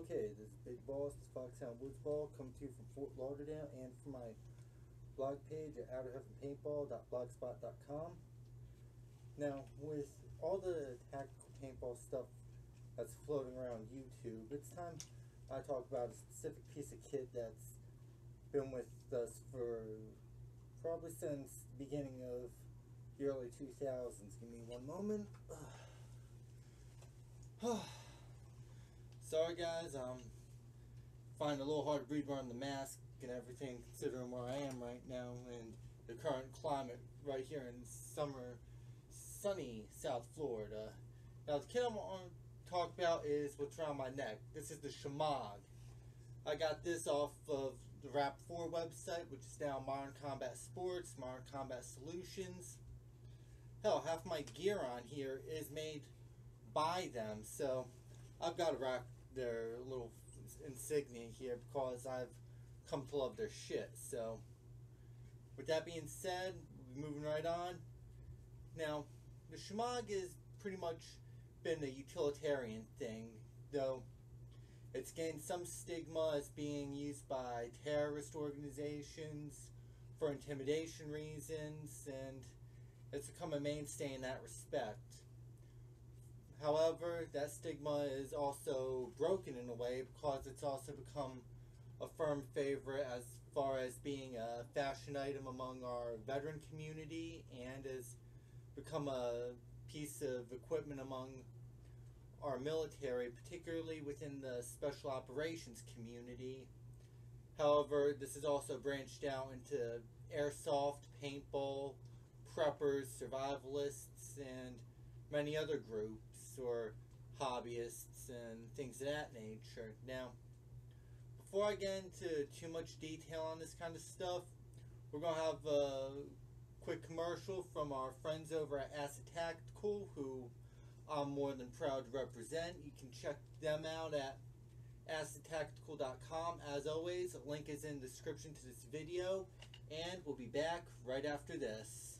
Okay, this is Big Boss, this Foxhound Woods Ball, coming to you from Fort Lauderdale, and from my blog page at outerheavenpaintball.blogspot.com. Now, with all the tactical paintball stuff that's floating around YouTube, it's time I talk about a specific piece of kit that's been with us for probably since the beginning of the early 2000s. Give me one moment. Sorry guys, finding it a little hard to breathe around the mask and everything, considering where I am right now and the current climate right here in summer, sunny South Florida. Now the kit I want to talk about is what's around my neck. This is the Shemagh. I got this off of the Rap4 website, which is now Modern Combat Sports, Modern Combat Solutions. Hell, half my gear on here is made by them, so I've got to rock their little insignia here because I've come to love their shit. So with that being said, we'll be moving right on. Now, the Shemagh has pretty much been a utilitarian thing, though it's gained some stigma as being used by terrorist organizations for intimidation reasons, and it's become a mainstay in that respect. However, that stigma is also broken in a way because it's also become a firm favorite as far as being a fashion item among our veteran community, and has become a piece of equipment among our military, particularly within the special operations community. However, this has also branched out into airsoft, paintball, preppers, survivalists, and many other groups or hobbyists and things of that nature. Now, before I get into too much detail on this kind of stuff, we're going to have a quick commercial from our friends over at Acid Tactical, who I'm more than proud to represent. You can check them out at acidtactical.com. As always, a link is in the description to this video, and we'll be back right after this.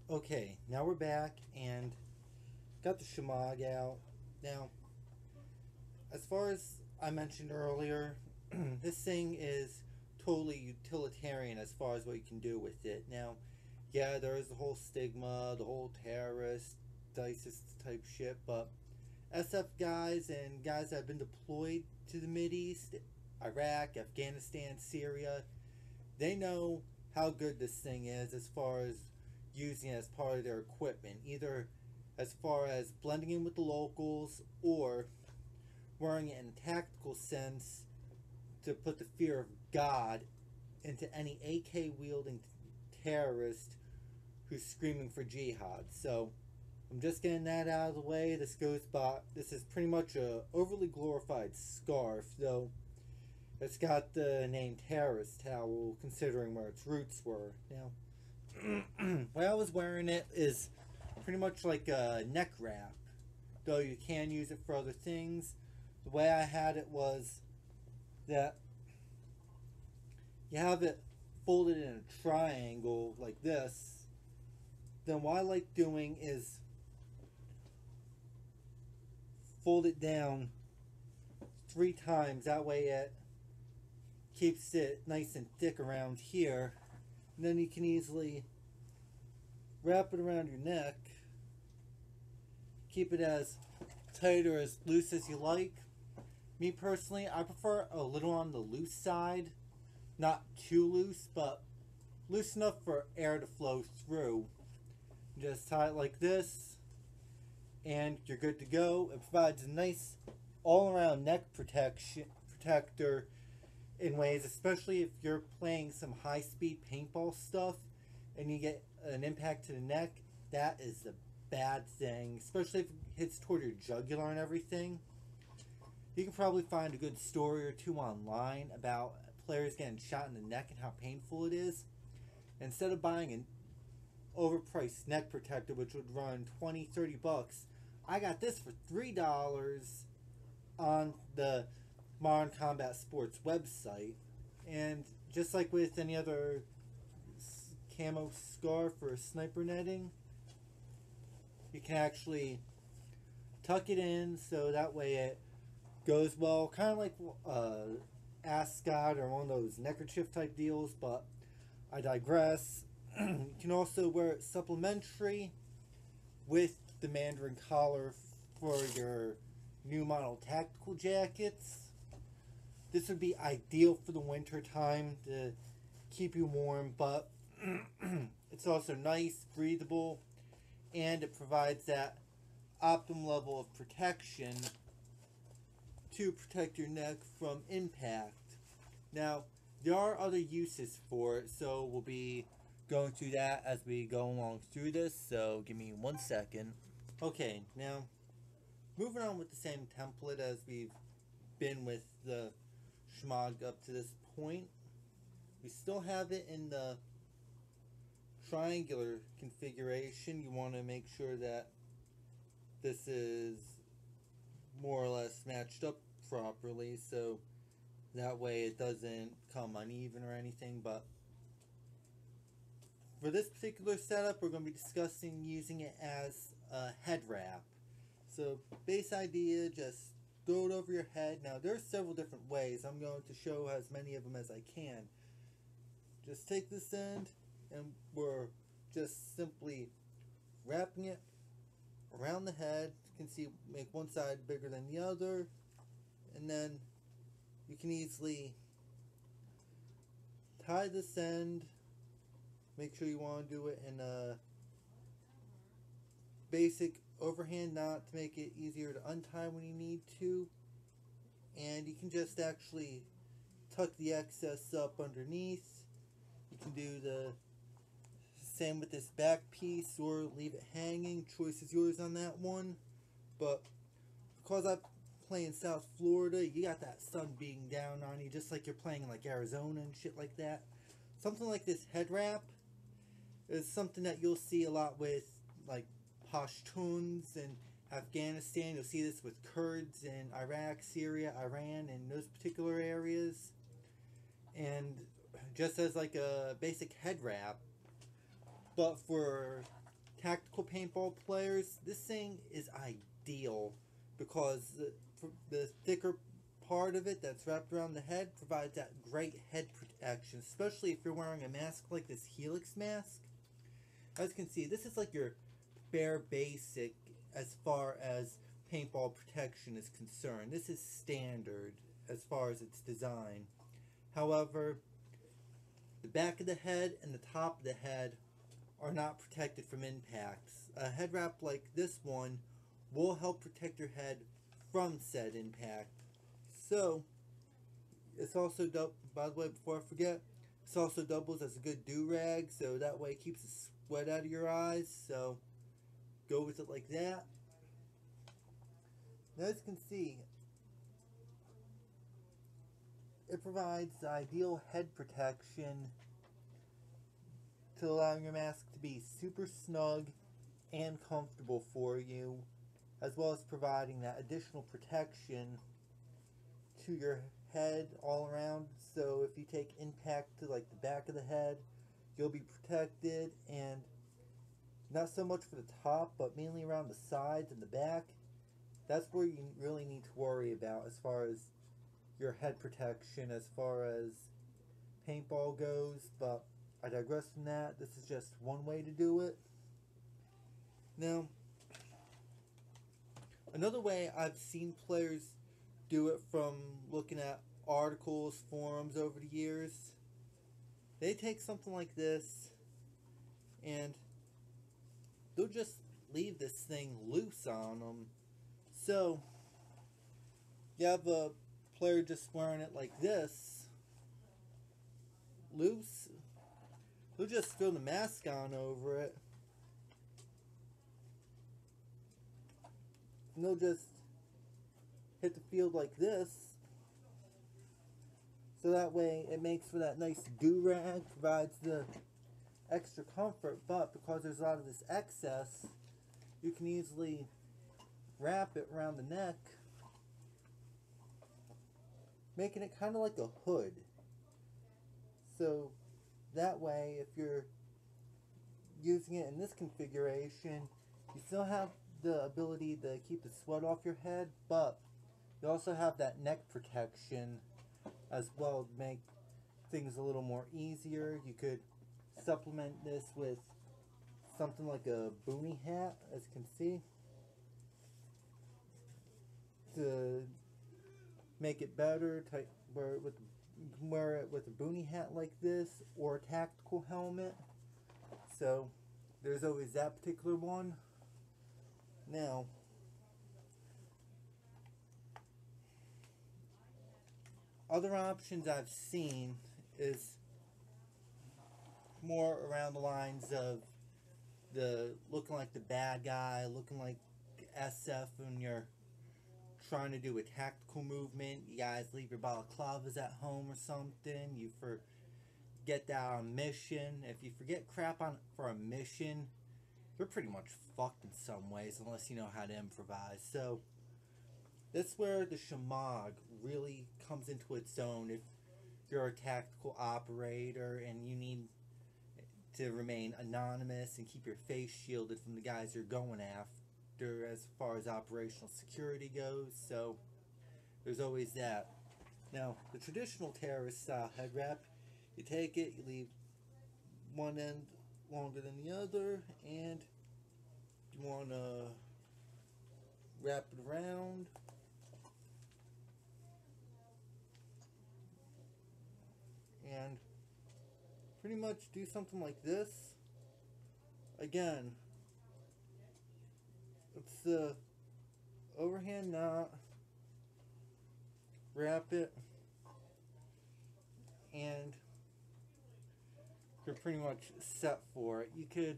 Okay, now we're back and got the Shemagh out. Now, as far as I mentioned earlier, this thing is totally utilitarian as far as what you can do with it. Now, yeah, there is the whole stigma, the whole terrorist, ISIS type shit, but SF guys and guys that have been deployed to the Mideast, Iraq, Afghanistan, Syria, they know how good this thing is as far as using it as part of their equipment, either as far as blending in with the locals or wearing it in a tactical sense to put the fear of God into any AK wielding terrorist who's screaming for jihad. So I'm just getting that out of the way. This is pretty much a overly glorified scarf, though it's got the name terrorist towel considering where its roots were. Now, way I was wearing it is pretty much like a neck wrap, though you can use it for other things. The way I had it was that you have it folded in a triangle like this. Then what I like doing is fold it down 3 times, that way it keeps it nice and thick around here. And then you can easily wrap it around your neck, keep it as tight or as loose as you like. Me personally, I prefer a little on the loose side, not too loose, but loose enough for air to flow through. Just tie it like this, and you're good to go. It provides a nice all-around neck protector in ways, especially if you're playing some high-speed paintball stuff and you get an impact to the neck. That is the bad thing, especially if it hits toward your jugular and everything. You can probably find a good story or two online about players getting shot in the neck and how painful it is. Instead of buying an overpriced neck protector, which would run $20-30, I got this for $3 on the Modern Combat Sports website. And just like with any other camo scarf or sniper netting, you can actually tuck it in so that way it goes well, kind of like ascot or one of those neckerchief type deals, but I digress. You can also wear it supplementary with the Mandarin collar for your new model tactical jackets. This would be ideal for the winter time to keep you warm, but it's also nice, breathable, and it provides that optimum level of protection to protect your neck from impact. Now, there are other uses for it, so we'll be going through that as we go along through this, so give me 1 second. Okay, now, moving on with the same template as we've been with the Shemagh up to this point. We still have it in the triangular configuration. You want to make sure that this is more or less matched up properly, so that way it doesn't come uneven or anything. But for this particular setup, we're going to be discussing using it as a head wrap. So base idea, just throw it over your head. Now there's several different ways. I'm going to show as many of them as I can. Just take this end and we're just simply wrapping it around the head. You can see, make one side bigger than the other, and then you can easily tie this end. Make sure you want to do it in a basic overhand knot to make it easier to untie when you need to, and you can just actually tuck the excess up underneath. You can do the same with this back piece or leave it hanging. Choice is yours on that one. But because I play in South Florida, you got that sun beating down on you just like you're playing in like Arizona and shit like that. Something like this head wrap is something that you'll see a lot with like Pashtuns in Afghanistan. You'll see this with Kurds in Iraq, Syria, Iran, and those particular areas. And just as like a basic head wrap. But for tactical paintball players, this thing is ideal because the thicker part of it that's wrapped around the head provides that great head protection, especially if you're wearing a mask like this Helix mask. As you can see, this is like your bare basic as far as paintball protection is concerned. This is standard as far as its design. However, the back of the head and the top of the head are not protected from impacts. A head wrap like this one will help protect your head from said impact. So, it's also, by the way, before I forget, this also doubles as a good do-rag, so that way it keeps the sweat out of your eyes, so go with it like that. Now, as you can see, it provides the ideal head protection to allow your mask to be super snug and comfortable for you, as well as providing that additional protection to your head all around. So if you take impact to like the back of the head, you'll be protected, and not so much for the top, but mainly around the sides and the back. That's where you really need to worry about as far as your head protection, as far as paintball goes. But I digress from that. This is just one way to do it. Now, another way I've seen players do it from looking at articles, forums over the years, they take something like this and they'll just leave this thing loose on them. So you have a player just wearing it like this, loose. He'll just throw the mask on over it. And they'll just hit the field like this. So that way it makes for that nice do-rag, provides the extra comfort, but because there's a lot of this excess, you can easily wrap it around the neck, making it kind of like a hood. So that way, if you're using it in this configuration, you still have the ability to keep the sweat off your head, but you also have that neck protection as well to make things a little more easier. You could supplement this with something like a boonie hat, as you can see, to make it better. You can wear it with a boonie hat like this, or a tactical helmet. So there's always that particular one. Now, other options I've seen is more around the lines of the looking like the bad guy, looking like SF when you're trying to do a tactical movement. You guys leave your balaclavas at home or something. You forget that on mission. If you forget crap on for a mission, you're pretty much fucked in some ways unless you know how to improvise. So that's where the Shemagh really comes into its own. If you're a tactical operator and you need to remain anonymous and keep your face shielded from the guys you're going after as far as operational security goes. So there's always that. Now, the traditional terrorist style head wrap, you take it, you leave one end longer than the other, and you want to wrap it around. And pretty much do something like this. Again, it's the overhand knot, wrap it, and you're pretty much set for it. You could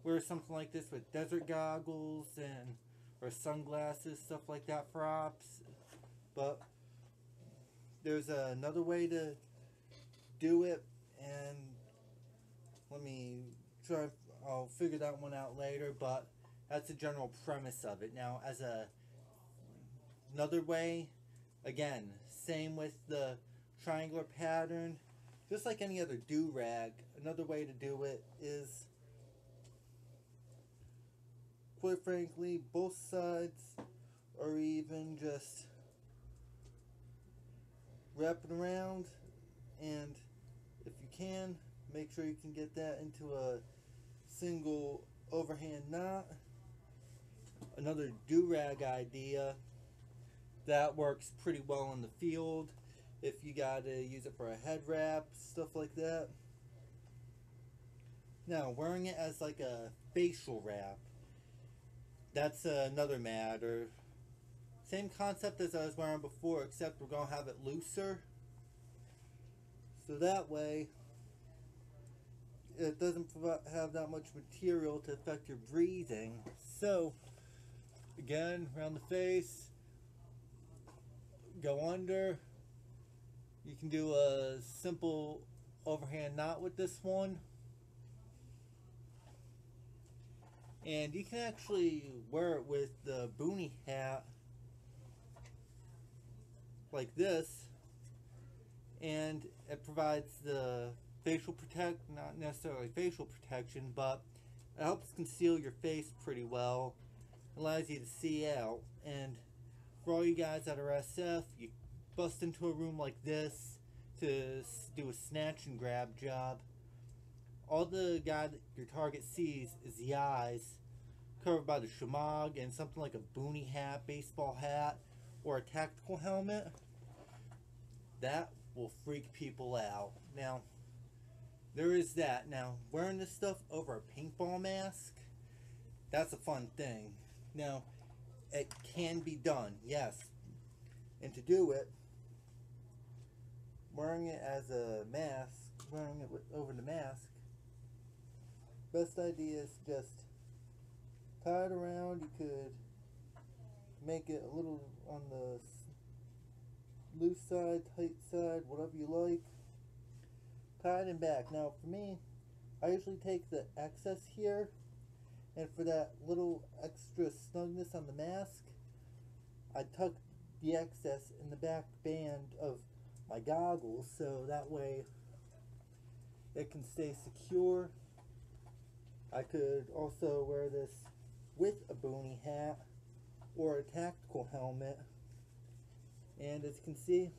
wear something like this with desert goggles and or sunglasses, stuff like that for ops. But there's another way to do it, and let me try. I'll figure that one out later, but that's the general premise of it. Now, as another way, again, same with the triangular pattern, just like any other do-rag. Another way to do it is, quite frankly, both sides, or even just wrap it around, and if you can, make sure you can get that into a single overhand knot. Another do-rag idea that works pretty well in the field if you gotta use it for a head wrap, stuff like that. Now, wearing it as like a facial wrap, that's another matter. Same concept as I was wearing before, except we're gonna have it looser, so that way it doesn't have that much material to affect your breathing. So again, around the face, go under. You can do a simple overhand knot with this one, and you can actually wear it with the boonie hat like this, and it provides the not necessarily facial protection, but it helps conceal your face pretty well, allows you to see out. And for all you guys that are SF, you bust into a room like this to do a snatch and grab job. All the guy that your target sees is the eyes, covered by the Shemagh and something like a boonie hat, baseball hat, or a tactical helmet. That will freak people out. Now, there is that. Now, wearing this stuff over a paintball mask, That's a fun thing. Now, it can be done, yes. And to do it, wearing it as a mask, wearing it over the mask, best idea is just tie it around. You could make it a little on the loose side, tight side, whatever you like. Tie it in back. Now for me, I usually take the excess here, and for that little extra snugness on the mask, I tuck the excess in the back band of my goggles, so that way it can stay secure. I could also wear this with a boonie hat or a tactical helmet, and as you can see,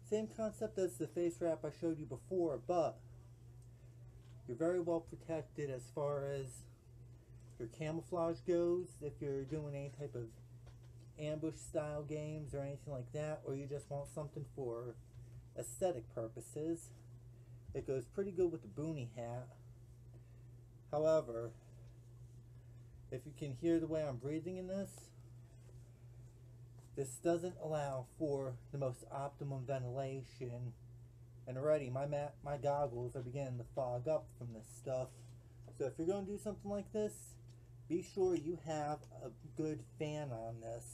same concept as the face wrap I showed you before, but you're very well protected as far as your camouflage goes. If you're doing any type of ambush style games or anything like that, or you just want something for aesthetic purposes, it goes pretty good with the boonie hat. However, if you can hear the way I'm breathing in this, this doesn't allow for the most optimum ventilation, and already my goggles are beginning to fog up from this stuff. So if you're going to do something like this, be sure you have a good fan on this.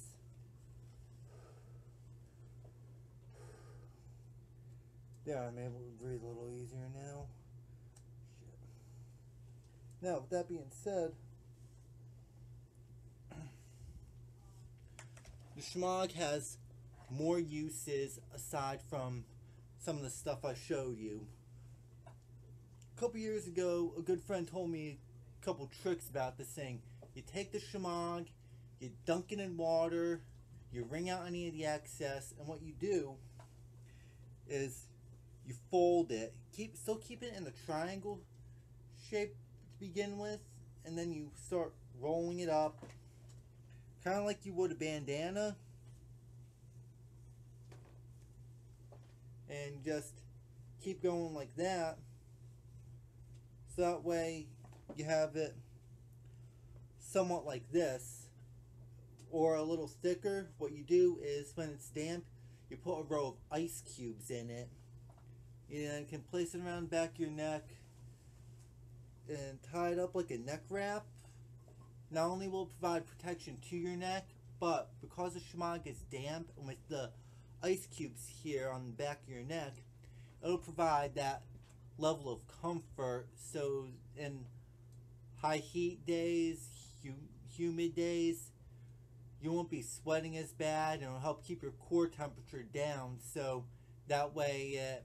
There, I'm able to breathe a little easier now. Shit. Now, with that being said, the Shemagh has more uses aside from some of the stuff I showed you. A couple years ago, a good friend told me a couple tricks about this thing. You take the Shemagh, you dunk it in water, you wring out any of the excess, and what you do is you fold it. Still keep it in the triangle shape to begin with, and then you start rolling it up, kind of like you would a bandana, and just keep going like that. So that way you have it somewhat like this, or a little thicker. What you do is when it's damp, you put a row of ice cubes in it, and you can place it around the back of your neck and tie it up like a neck wrap. Not only will it provide protection to your neck, but because the Shemagh is damp, and with the ice cubes here on the back of your neck, it'll provide that level of comfort. So in high heat days, humid days, you won't be sweating as bad, and it'll help keep your core temperature down, so that way it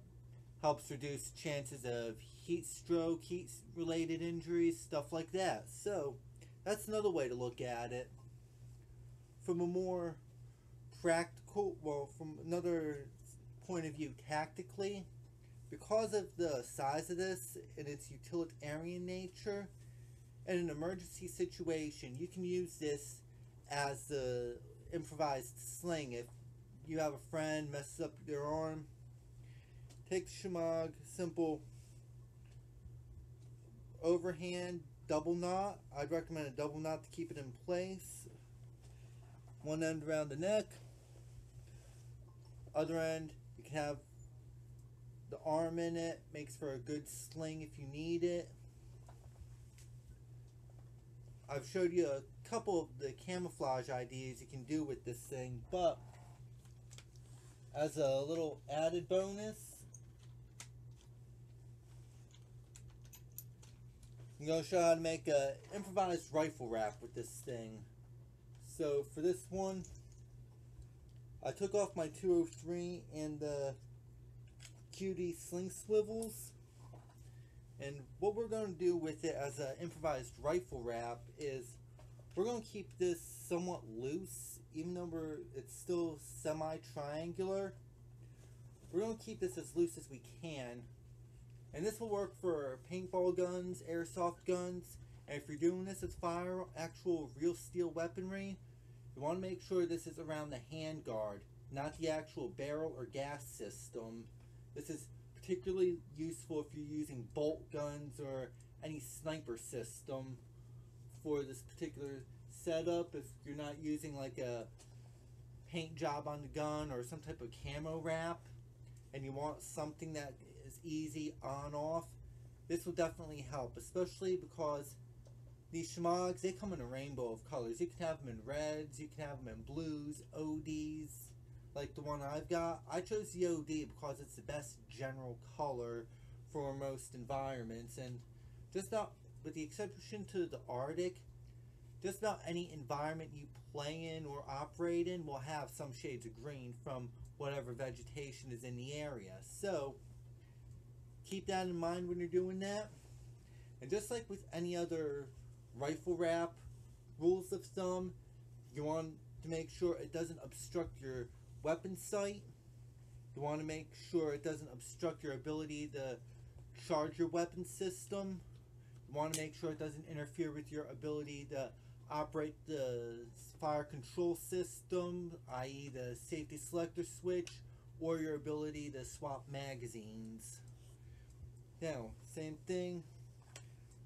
helps reduce chances of heat stroke, heat related injuries, stuff like that. So that's another way to look at it. From a more practical, well, from another point of view, tactically, because of the size of this and its utilitarian nature, in an emergency situation, you can use this as the improvised sling. If you have a friend messes up their arm, take the Shemagh, simple overhand double knot. I'd recommend a double knot to keep it in place. One end around the neck, other end you can have the arm in it. Makes for a good sling if you need it. I've showed you a couple of the camouflage ideas you can do with this thing, but as a little added bonus, I'm going to show you how to make an improvised rifle wrap with this thing. So for this one, I took off my 203 and the QD sling swivels. And what we're going to do with it as an improvised rifle wrap is we're going to keep this somewhat loose, even though it's still semi-triangular. We're going to keep this as loose as we can. And this will work for paintball guns, airsoft guns, and if you're doing this as actual real steel weaponry, you want to make sure this is around the handguard, not the actual barrel or gas system. This is particularly useful if you're using bolt guns or any sniper system for this particular setup. If you're not using like a paint job on the gun or some type of camo wrap and you want something that is easy on off, this will definitely help, especially because these Shemaghs, they come in a rainbow of colors. You can have them in reds, you can have them in blues, ODs, like the one I've got. I chose the OD because it's the best general color for most environments, and just about, with the exception to the Arctic, just about any environment you play in or operate in will have some shades of green from whatever vegetation is in the area. So keep that in mind when you're doing that. And just like with any other rifle wrap, rules of thumb, you want to make sure it doesn't obstruct your weapon sight. You want to make sure it doesn't obstruct your ability to charge your weapon system. You want to make sure it doesn't interfere with your ability to operate the fire control system, i.e. the safety selector switch, or your ability to swap magazines. Now, same thing,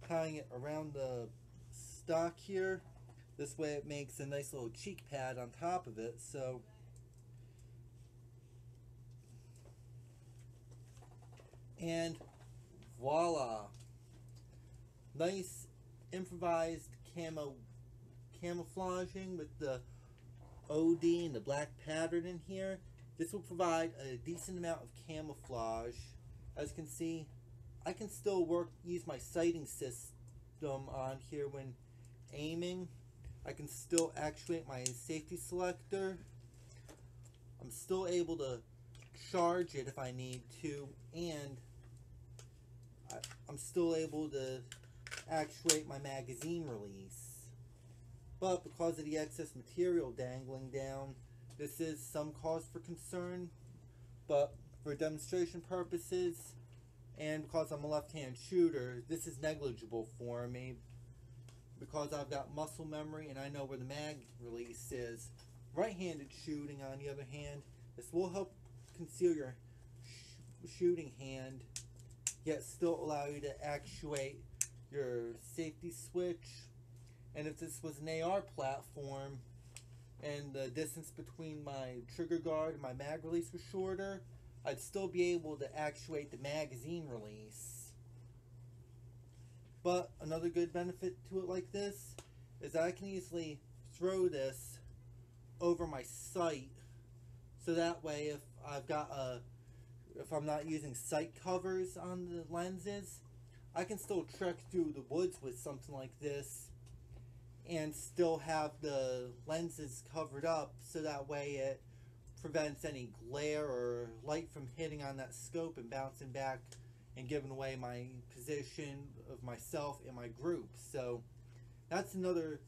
tying it around the stock here. This way it makes a nice little cheek pad on top of it. So and voila, nice improvised camouflaging with the OD and the black pattern in here. This will provide a decent amount of camouflage. As you can see, I can still use my sighting system on here when aiming. I can still actuate my safety selector. I'm still able to charge it if I need to, and I'm still able to actuate my magazine release. But because of the excess material dangling down, this is some cause for concern. But for demonstration purposes, and because I'm a left-hand shooter, this is negligible for me because I've got muscle memory and I know where the mag release is. Right-handed shooting, on the other hand, this will help conceal your shooting hand, yet still allow you to actuate your safety switch. And if this was an AR platform and the distance between my trigger guard and my mag release was shorter, I'd still be able to actuate the magazine release. But another good benefit to it like this is that I can easily throw this over my sight, so that way if I'm not using sight covers on the lenses, I can still trek through the woods with something like this and still have the lenses covered up, so that way it prevents any glare or light from hitting on that scope and bouncing back and giving away my position of myself and my group. So that's another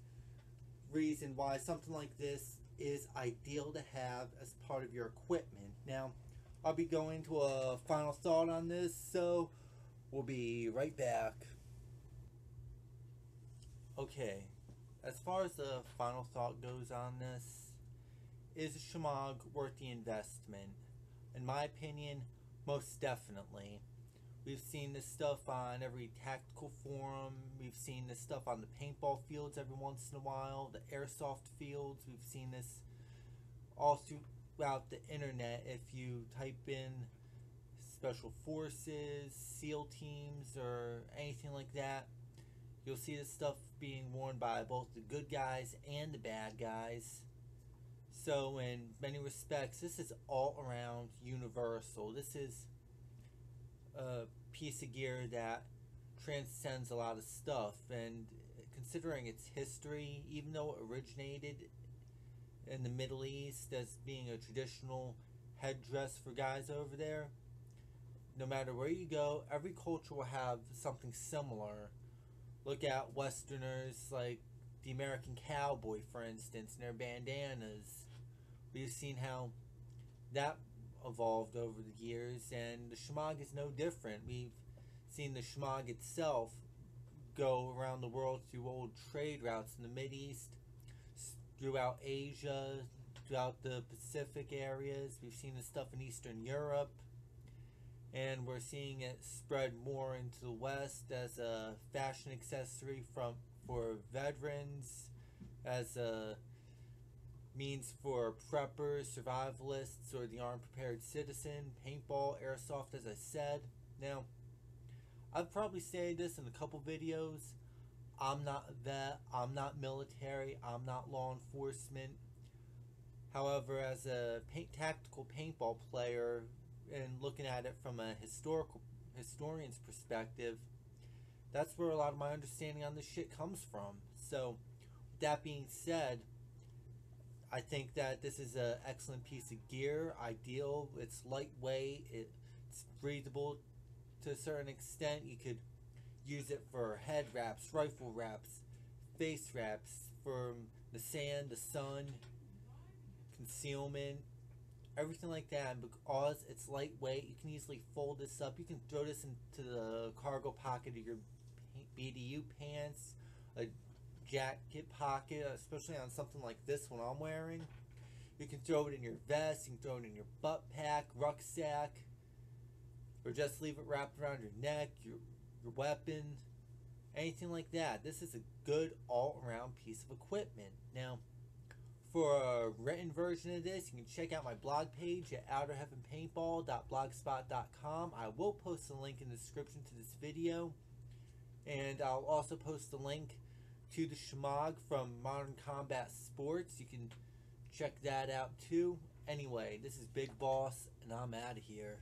reason why something like this is ideal to have as part of your equipment. Now, I'll be going to a final thought on this, so we'll be right back. Okay, as far as the final thought goes on this, is a Shemagh worth the investment? In my opinion, most definitely. We've seen this stuff on every tactical forum. We've seen this stuff on the paintball fields every once in a while, the airsoft fields. We've seen this all throughout the internet. If you type in special forces, SEAL teams, or anything like that, you'll see this stuff being worn by both the good guys and the bad guys. So in many respects, this is all around universal. This is a piece of gear that transcends a lot of stuff, and considering its history, even though it originated in the Middle East as being a traditional headdress for guys over there, no matter where you go, every culture will have something similar. Look at Westerners like the American cowboy, for instance, and their bandanas. We've seen how that evolved over the years, and the Shemagh is no different. We've seen the Shemagh itself go around the world through old trade routes in the Mideast, throughout Asia, throughout the Pacific areas. We've seen this stuff in Eastern Europe, and we're seeing it spread more into the West as a fashion accessory for veterans, as a means for preppers, survivalists, or the unprepared citizen. Paintball, airsoft, as I said. Now, I've probably said this in a couple videos. I'm not a vet, I'm not military, I'm not law enforcement. However, as a tactical paintball player, and looking at it from a historian's perspective, that's where a lot of my understanding on this shit comes from. So, with that being said, I think that this is an excellent piece of gear. Ideal. It's lightweight. It's breathable to a certain extent. You could use it for head wraps, rifle wraps, face wraps, from the sand, the sun, concealment, everything like that. And because it's lightweight, you can easily fold this up. You can throw this into the cargo pocket of your BDU pants, a jacket pocket, especially on something like this one I'm wearing. You can throw it in your vest, you can throw it in your butt pack, rucksack, or just leave it wrapped around your neck, your weapon, anything like that. This is a good all-around piece of equipment. Now, for a written version of this, you can check out my blog page at outerheavenpaintball.blogspot.com. I will post a link in the description to this video, and I'll also post a link to the Shemagh from Modern Combat Sports. You can check that out too. Anyway, this is Big Boss, and I'm out of here.